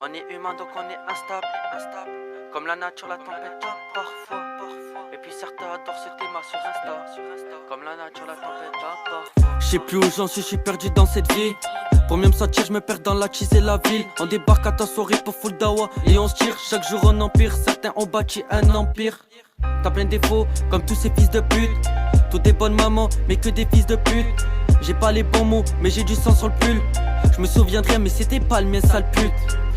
On est humain donc on est instable, instable. Comme la nature, la tempête tape parfois. Et puis certains adorent ce thème sur Insta. Comme la nature, la tempête tape parfois. Je sais plus où j'en suis, je suis perdu dans cette vie. Pour mieux me sentir, je me perds dans la cheese et la ville. On débarque à ta soirée pour full dawa et on se tire. Chaque jour on empire, certains ont bâti un empire. T'as plein de défauts, comme tous ces fils de pute. Toutes des bonnes mamans, mais que des fils de pute. J'ai pas les bons mots, mais j'ai du sang sur le pull. Je me souviendrai, mais c'était pas le mien, sale pute.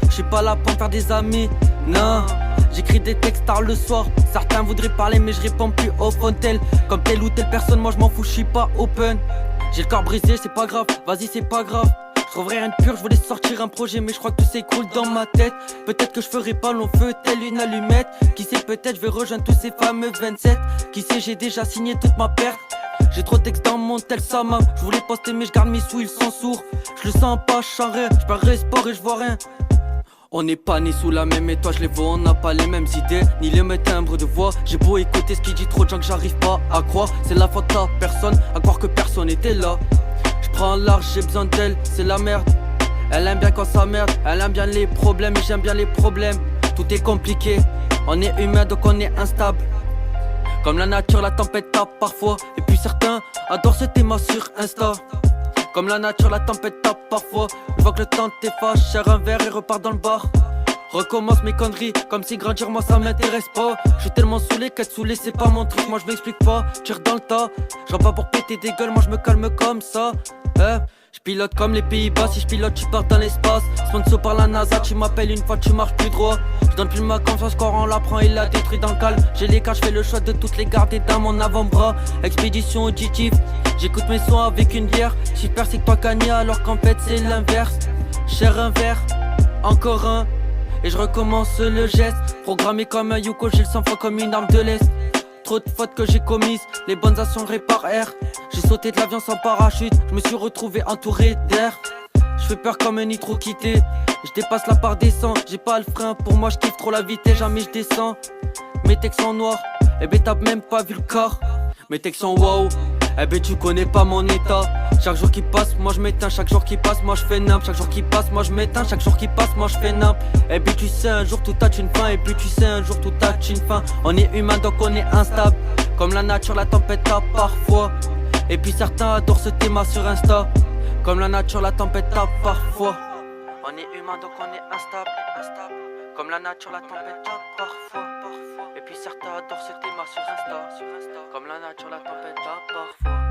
J'suis pas là pour faire des amis, non. J'écris des textes tard le soir. Certains voudraient parler, mais je réponds plus au phone tel. Comme telle ou telle personne, moi je m'en fous, j'suis pas open. J'ai le corps brisé, c'est pas grave, vas-y c'est pas grave. J'trouverai rien de pur, j'voulais sortir un projet, mais j'crois que tout s'écroule dans ma tête. Peut-être que j'ferai pas long feu, telle une allumette. Qui sait, peut-être j'vais rejoindre tous ces fameux 27. Qui sait, j'ai déjà signé toute ma perte. J'ai trop de textes dans mon tel Sama. J'voulais poster, mais j'garde mes sous, ils sont sourds. J'le sens pas, j'sens rien, j'perds espoir et j'vois rien. On n'est pas né sous la même étoile, je les vois, on n'a pas les mêmes idées, ni les mêmes timbres de voix. J'ai beau écouter ce qu'il dit, trop de gens que j'arrive pas à croire. C'est la faute à personne, à croire que personne était là. Je prends large, j'ai besoin d'elle, c'est la merde. Elle aime bien quand ça merde, elle aime bien les problèmes et j'aime bien les problèmes. Tout est compliqué, on est humain donc on est instable. Comme la nature, la tempête tape parfois. Et puis certains adorent ce thème sur Insta. Comme la nature, la tempête tape parfois. Je vois que le temps t'efface, cher un verre et repars dans le bar. Recommence mes conneries, comme si grandir moi ça m'intéresse pas. J'suis tellement saoulé qu'être saoulé c'est pas mon truc, moi je m'explique pas. Tire dans le tas, j'en pas pour péter des gueules, moi je me calme comme ça. Je pilote comme les Pays-Bas, si je pilote tu pars dans l'espace. Sponsor par la NASA, tu m'appelles une fois tu marches plus droit. Je donne plus ma confiance quand on la prend, il la détruit dans le calme. J'ai les cartes, je fais le choix de toutes les garder dans mon avant-bras. Expédition auditive, j'écoute mes sons avec une bière. Super c'est que toi gagné alors qu'en fait c'est l'inverse. Cher un verre, encore un. Et je recommence le geste. Programmé comme un Yuko, j'ai le sang froid comme une arme de l'Est. Trop de fautes que j'ai commises, les bonnes actions réparent air. J'ai sauté de l'avion sans parachute, je me suis retrouvé entouré d'air. Je fais peur comme un nitro quitté, je dépasse la part des 100. J'ai pas le frein, pour moi je kiffe trop la vitesse, jamais je descends. Mes textes sont noirs, eh ben t'as même pas vu le corps. Mes textes sont wow, eh ben tu connais pas mon état. Chaque jour qui passe, moi je m'éteins, chaque jour qui passe, moi je fais nimp. Chaque jour qui passe, moi je m'éteins, chaque jour qui passe, moi je fais nimp. Et puis tu sais un jour tout a une fin, et puis tu sais un jour tout a une fin. On est humain donc on est instable. Comme la nature, la tempête tape parfois. Et puis certains adorent ce thème sur Insta. Comme la nature, la tempête tape parfois. On est humain donc on est instable, instable. Comme la nature, la tempête tape parfois. Et puis certains adorent ce thème sur Insta. Comme la nature, la tempête tape parfois.